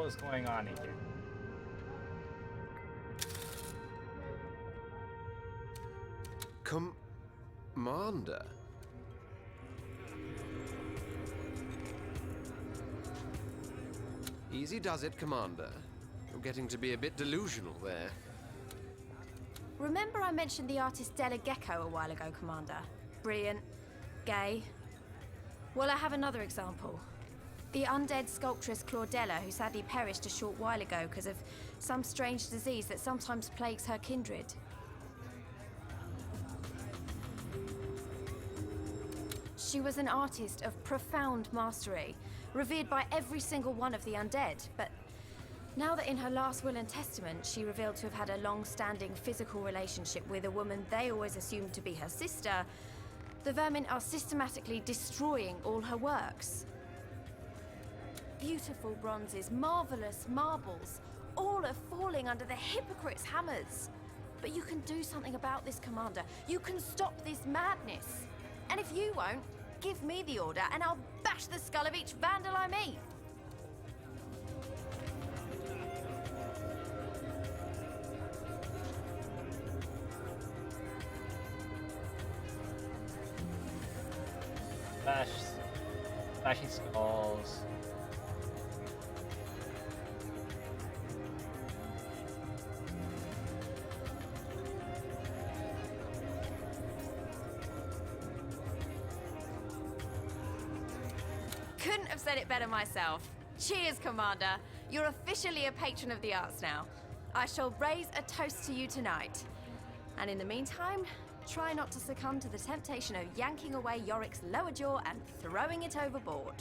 hell is going on here? Commander? Easy does it, Commander. You're getting to be a bit delusional there. Remember I mentioned the artist Della Gecko a while ago, Commander? Brilliant. Gay. Well, I have another example. The undead sculptress Claudella, who sadly perished a short while ago because of some strange disease that sometimes plagues her kindred. She was an artist of profound mastery, revered by every single one of the undead, but now that in her last will and testament she revealed to have had a long-standing physical relationship with a woman they always assumed to be her sister, the vermin are systematically destroying all her works. Beautiful bronzes, marvelous marbles, all are falling under the hypocrites' hammers. But you can do something about this, Commander. You can stop this madness. And if you won't, give me the order and I'll bash the skull of each vandal I meet. Smashing skulls. Couldn't have said it better myself. Cheers, Commander. You're officially a patron of the arts now. I shall raise a toast to you tonight. And in the meantime, try not to succumb to the temptation of yanking away Yorick's lower jaw and throwing it overboard.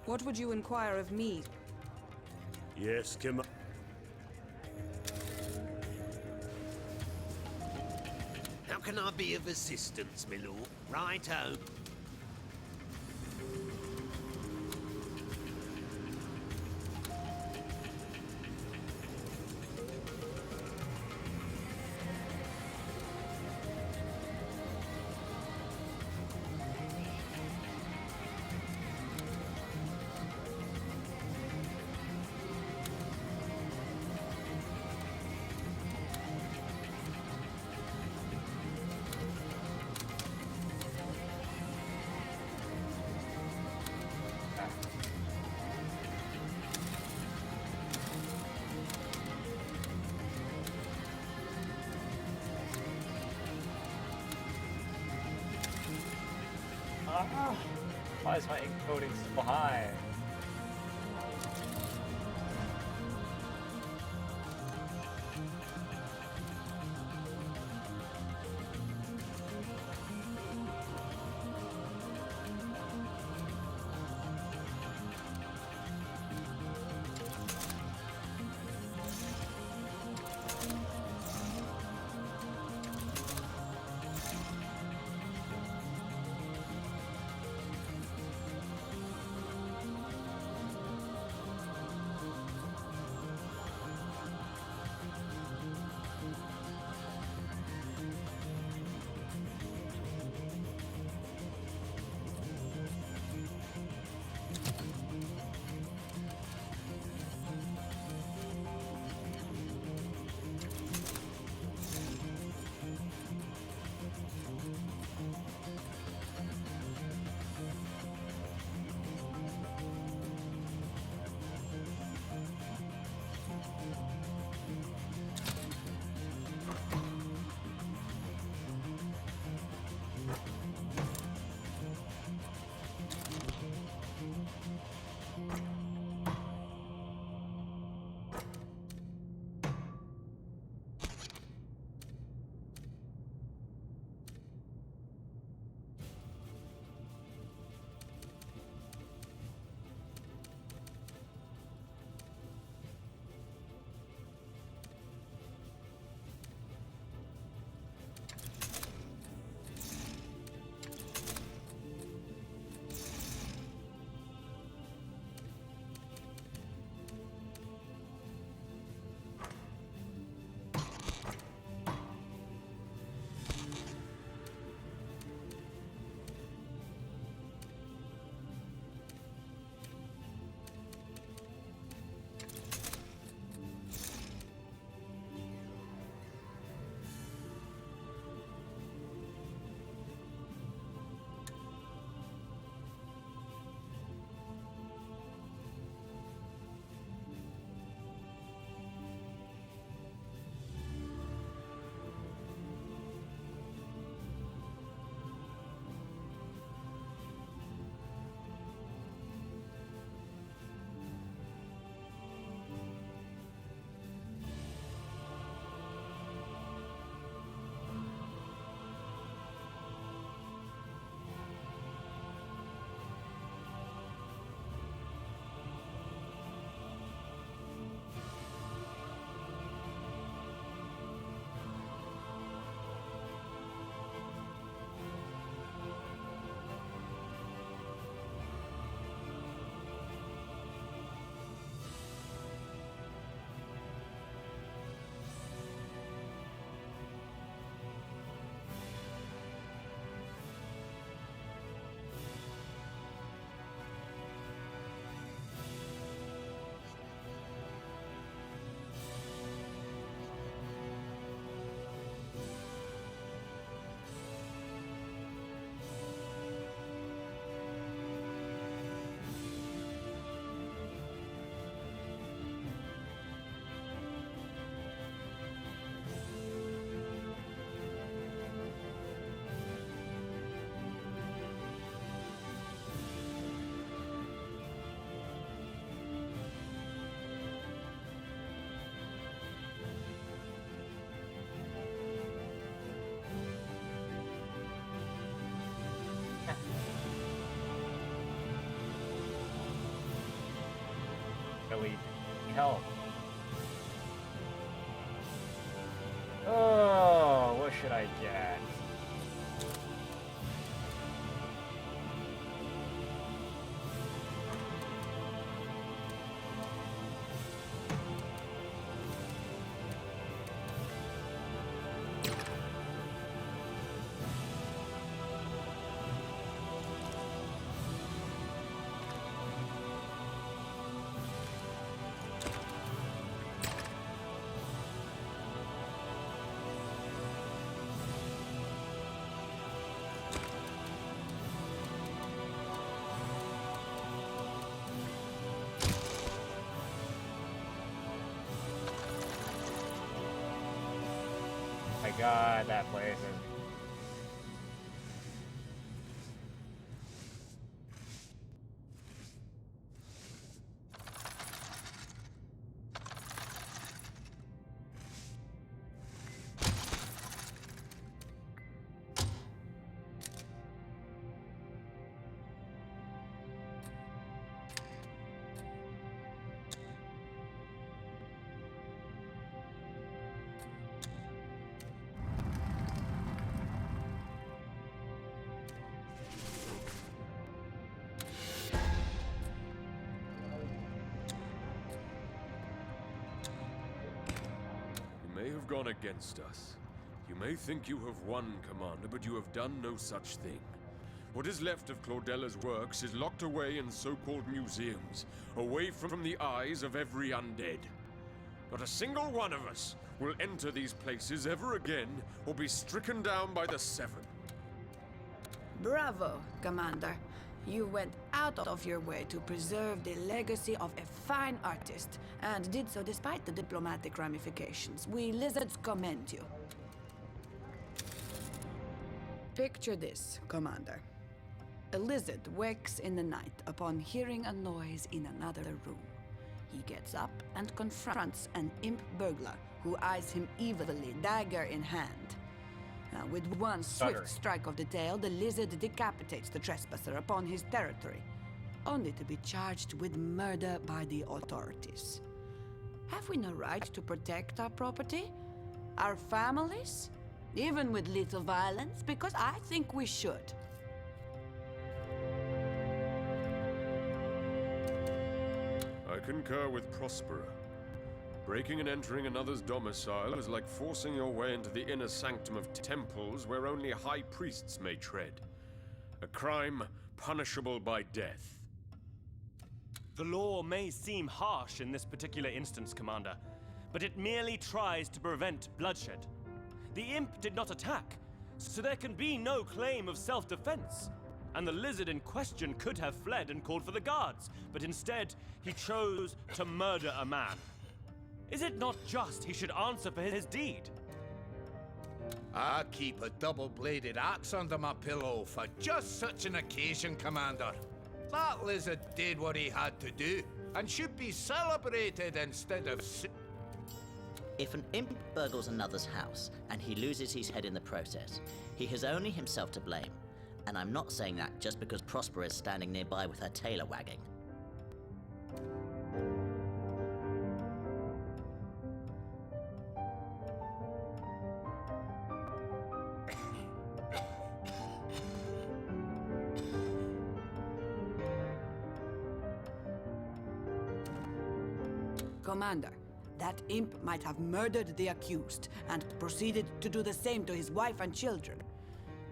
What would you inquire of me? Yes, How can I be of assistance, my lord? Righto. Why is my encoding so high? help. Oh, what should I get? My god, that place is... You may have gone against us. You may think you have won, Commander, but you have done no such thing. What is left of Claudella's works is locked away in so-called museums, away from the eyes of every undead. Not a single one of us will enter these places ever again or be stricken down by the Seven. Bravo, Commander. You went out of your way to preserve the legacy of a fine artist, and did so despite the diplomatic ramifications. We lizards commend you. Picture this, Commander. A lizard wakes in the night upon hearing a noise in another room. He gets up and confronts an imp burglar who eyes him evilly, dagger in hand. Now, with one swift strike of the tail, the lizard decapitates the trespasser upon his territory, only to be charged with murder by the authorities. Have we no right to protect our property? Our families? Even with little violence? Because I think we should. I concur with Prospera. Breaking and entering another's domicile is like forcing your way into the inner sanctum of temples where only high priests may tread. A crime punishable by death. The law may seem harsh in this particular instance, Commander, but it merely tries to prevent bloodshed. The imp did not attack, so there can be no claim of self-defense. And the lizard in question could have fled and called for the guards, but instead he chose to murder a man. Is it not just he should answer for his deed? I keep a double-bladed axe under my pillow for just such an occasion, Commander. That lizard did what he had to do, and should be celebrated instead of If an imp burgles another's house, and he loses his head in the process, he has only himself to blame. And I'm not saying that just because Prospera is standing nearby with her tail wagging. Commander, that imp might have murdered the accused and proceeded to do the same to his wife and children.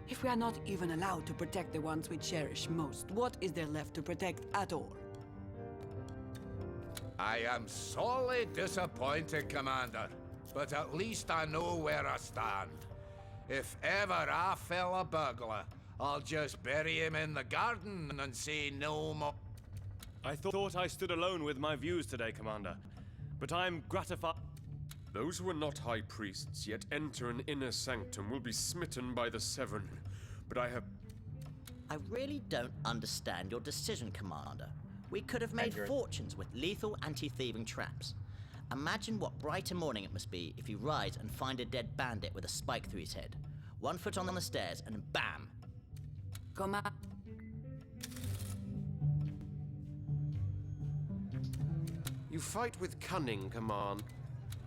If we are not even allowed to protect the ones we cherish most, what is there left to protect at all? I am sorely disappointed, Commander, but at least I know where I stand. If ever I fell a burglar, I'll just bury him in the garden and say no more. I thought I stood alone with my views today, Commander, but I'm gratified. Those who are not high priests yet enter an inner sanctum will be smitten by the Seven. But I really don't understand your decision, Commander. We could have made fortunes with lethal anti-thieving traps. Imagine what brighter morning it must be if you rise and find a dead bandit with a spike through his head. 1 foot on the stairs and bam! You fight with cunning, Command.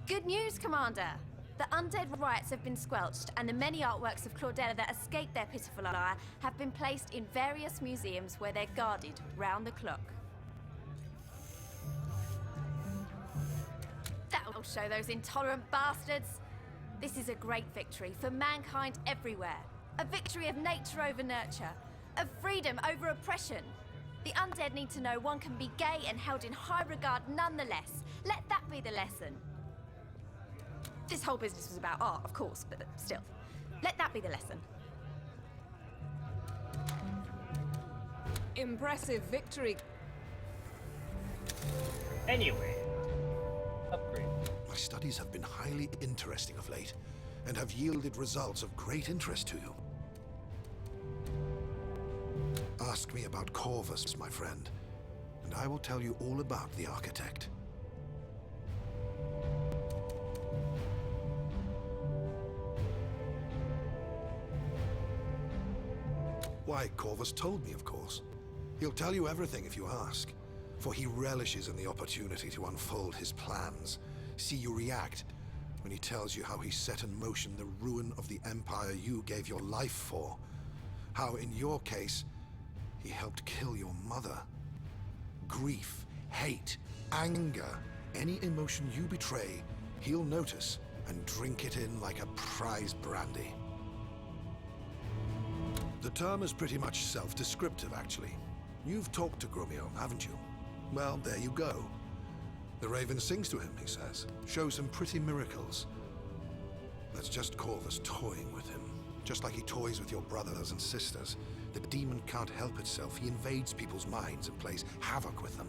Good news, Commander! The undead riots have been squelched, and the many artworks of Claudella that escaped their pitiful ire have been placed in various museums where they're guarded round the clock. That'll show those intolerant bastards! This is a great victory for mankind everywhere. A victory of nature over nurture. Of freedom over oppression. The undead need to know one can be gay and held in high regard nonetheless. Let that be the lesson. This whole business was about art, of course, but still. Let that be the lesson. Impressive victory. Anyway, upgrade. My studies have been highly interesting of late, and have yielded results of great interest to you. Ask me about Corvus, my friend, and I will tell you all about the architect. Why, Corvus told me, of course. He'll tell you everything if you ask, for he relishes in the opportunity to unfold his plans, see you react when he tells you how he set in motion the ruin of the empire you gave your life for. How, in your case, he helped kill your mother. Grief, hate, anger, any emotion you betray, he'll notice and drink it in like a prize brandy. The term is pretty much self-descriptive, actually. You've talked to Grumio, haven't you? Well, there you go. The raven sings to him, he says. Shows him pretty miracles. That's just Corvus toying with him. Just like he toys with your brothers and sisters. The demon can't help itself. He invades people's minds and plays havoc with them.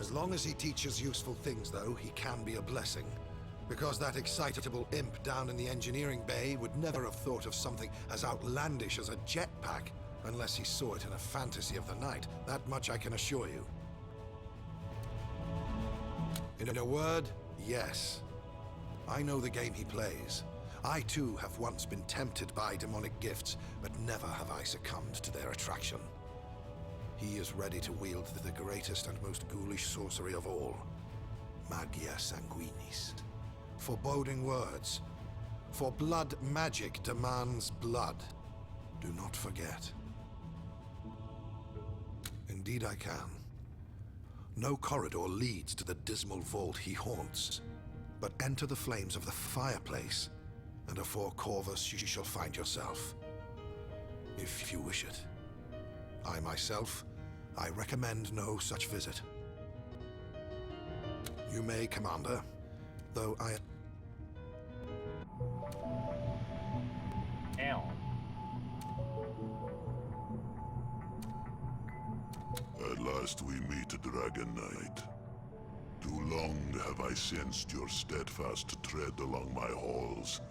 As long as he teaches useful things, though, he can be a blessing. Because that excitable imp down in the engineering bay would never have thought of something as outlandish as a jetpack, unless he saw it in a fantasy of the night. That much I can assure you. In a word, yes. I know the game he plays. I too have once been tempted by demonic gifts, but never have I succumbed to their attraction. He is ready to wield the greatest and most ghoulish sorcery of all, Magia Sanguinis. Foreboding words. For blood magic demands blood. Do not forget. Indeed I can. No corridor leads to the dismal vault he haunts, but enter the flames of the fireplace, and afore Corvus you shall find yourself. If you wish it. I myself, I recommend no such visit. You may, Commander, though I... Ow. At last we meet, Dragon Knight. Too long have I sensed your steadfast tread along my halls,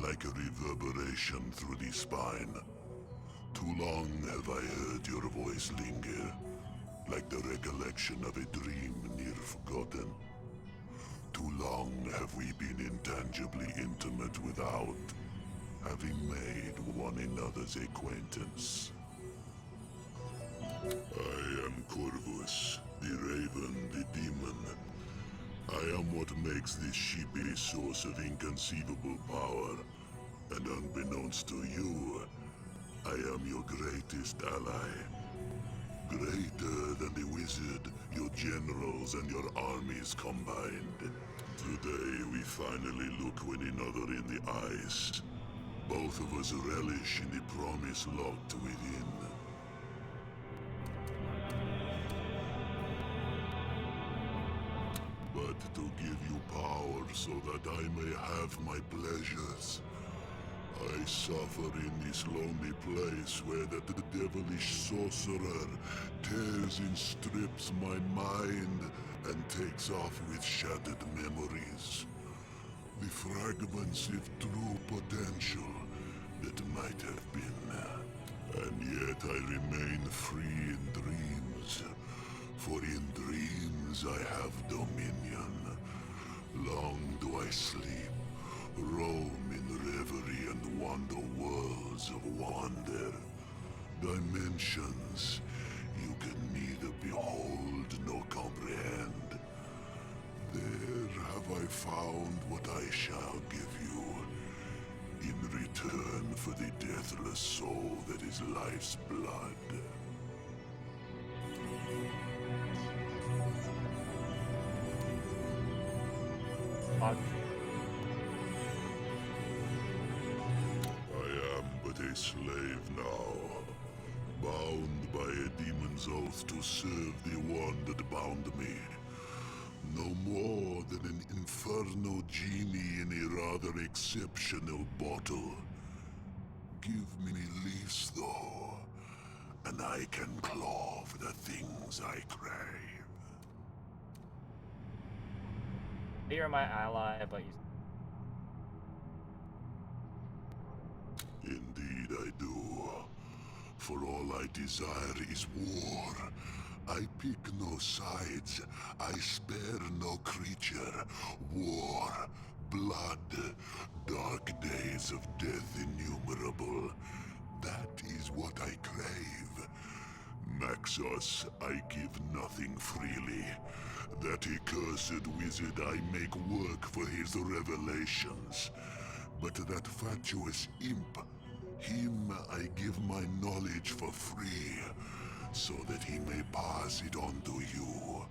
like a reverberation through the spine. Too long have I heard your voice linger, like the recollection of a dream near forgotten. Too long have we been intangibly intimate without having made one another's acquaintance. I am Corvus, the Raven, the Demon. I am what makes this ship a source of inconceivable power, and unbeknownst to you, I am your greatest ally. Greater than the wizard, your generals, and your armies combined. Today we finally look one another in the eyes. Both of us relish in the promise locked within. But to give you power so that I may have my pleasures, I suffer in this lonely place where the devilish sorcerer tears in strips my mind and takes off with shattered memories. The fragments of true potential that might have been. And yet I remain free in dreams. For in dreams I have dominion. Long do I sleep, roam in reverie and wander worlds of wonder. Dimensions, you can neither behold nor comprehend. There have I found what I shall give you, in return for the deathless soul that is life's blood. Fuck. I am but a slave now, bound by a demon's oath to serve the one that bound me. No more than an infernal genie in a rather exceptional bottle. Give me release, though, and I can claw for the things I crave. You're my ally, but you. Indeed I do. For all I desire is war. I pick no sides. I spare no creature. War, blood, dark days of death innumerable. That is what I crave. Naxos, I give nothing freely. That accursed wizard I make work for his revelations. But that fatuous imp, him I give my knowledge for free, so that he may pass it on to you.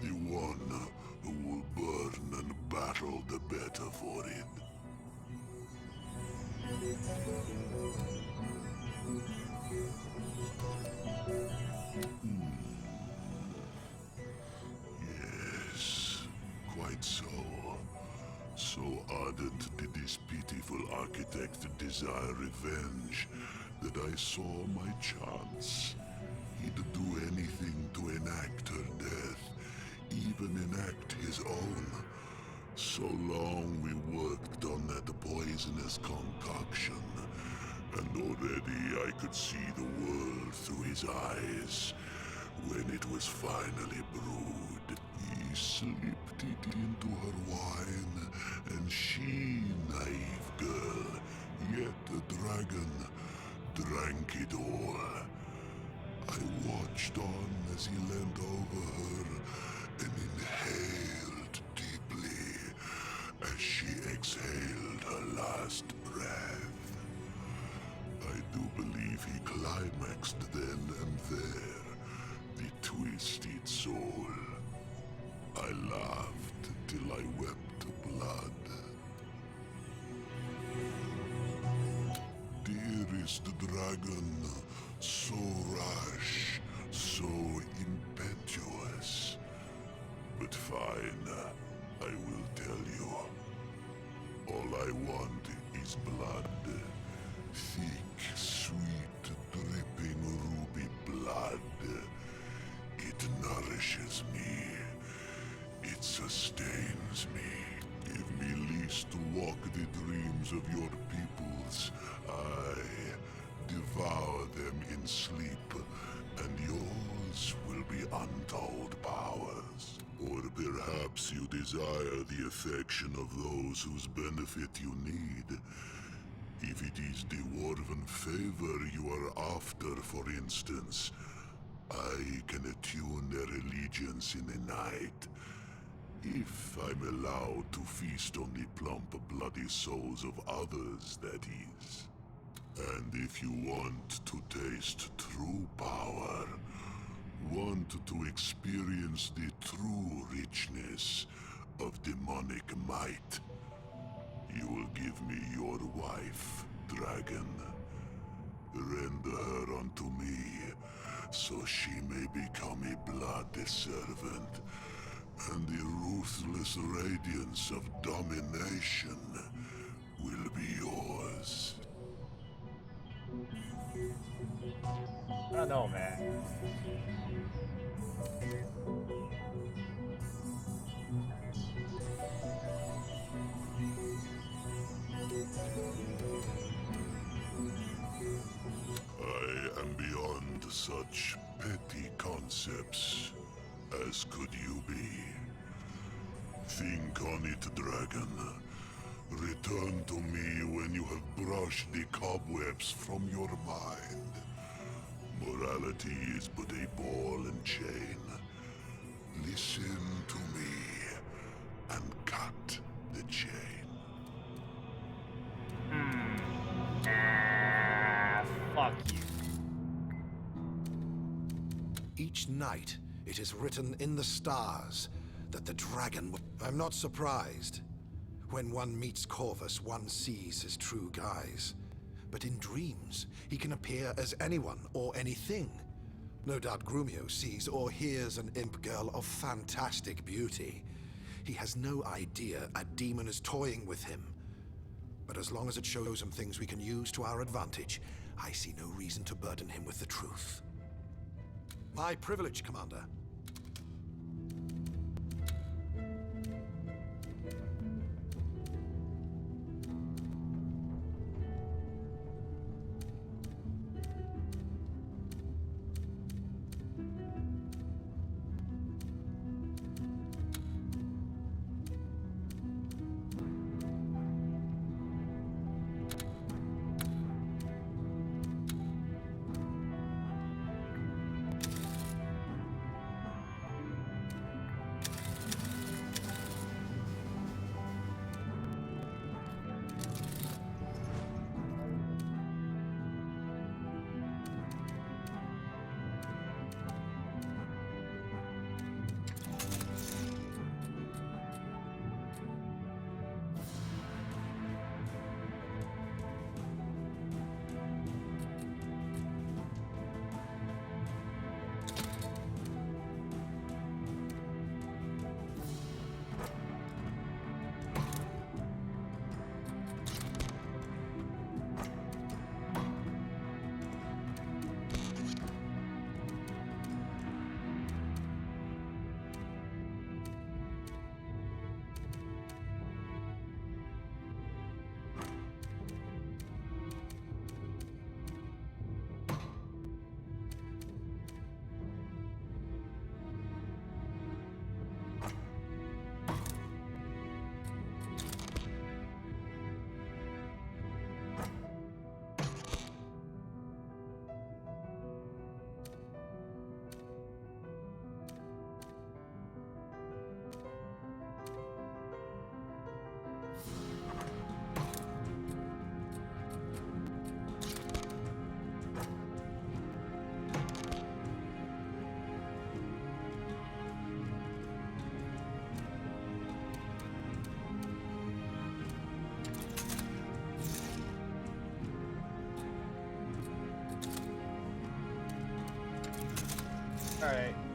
The one who will burn and battle the better for it. Yes, quite so. So ardent did this pitiful architect desire revenge that I saw my chance. He'd do anything to enact her death, even enact his own. So long we worked on that poisonous concoction, and already I could see the world through his eyes. When it was finally brewed, he slipped it into her wine, and she, naive girl, yet a dragon, drank it all. I watched on as he leant over her and inhaled deeply as she exhaled her last breath. I do believe he climaxed then and there, the twisted soul. I laughed till I wept blood. Dearest dragon, so rash, so impetuous. But fine, I will tell you. All I want is blood. Thick, sweet, dripping ruby blood. It nourishes me. It sustains me. Give me lease to walk the dreams of your peoples. I devour them in sleep, and yours will be untold powers. Or perhaps you desire the affection of those whose benefit you need. If it is the dwarven favor you are after, for instance, I can attune their allegiance in a night. If I'm allowed to feast on the plump, bloody souls of others, that is. And if you want to taste true power, want to experience the true richness of demonic might, you will give me your wife, dragon. Render her unto me, so she may become a blood servant, and the ruthless radiance of domination will be yours. I don't know, man. I am beyond such petty concepts, as could you be. Think on it, dragon. Return to me when you have brushed the cobwebs from your mind. Morality is but a ball and chain. Listen to me and cut the chain. Fuck you. Each night, it is written in the stars that the dragon will... I'm not surprised. When one meets Corvus, one sees his true guise. But in dreams, he can appear as anyone or anything. No doubt Grumio sees or hears an imp girl of fantastic beauty. He has no idea a demon is toying with him. But as long as it shows him things we can use to our advantage, I see no reason to burden him with the truth. My privilege, Commander. Alright.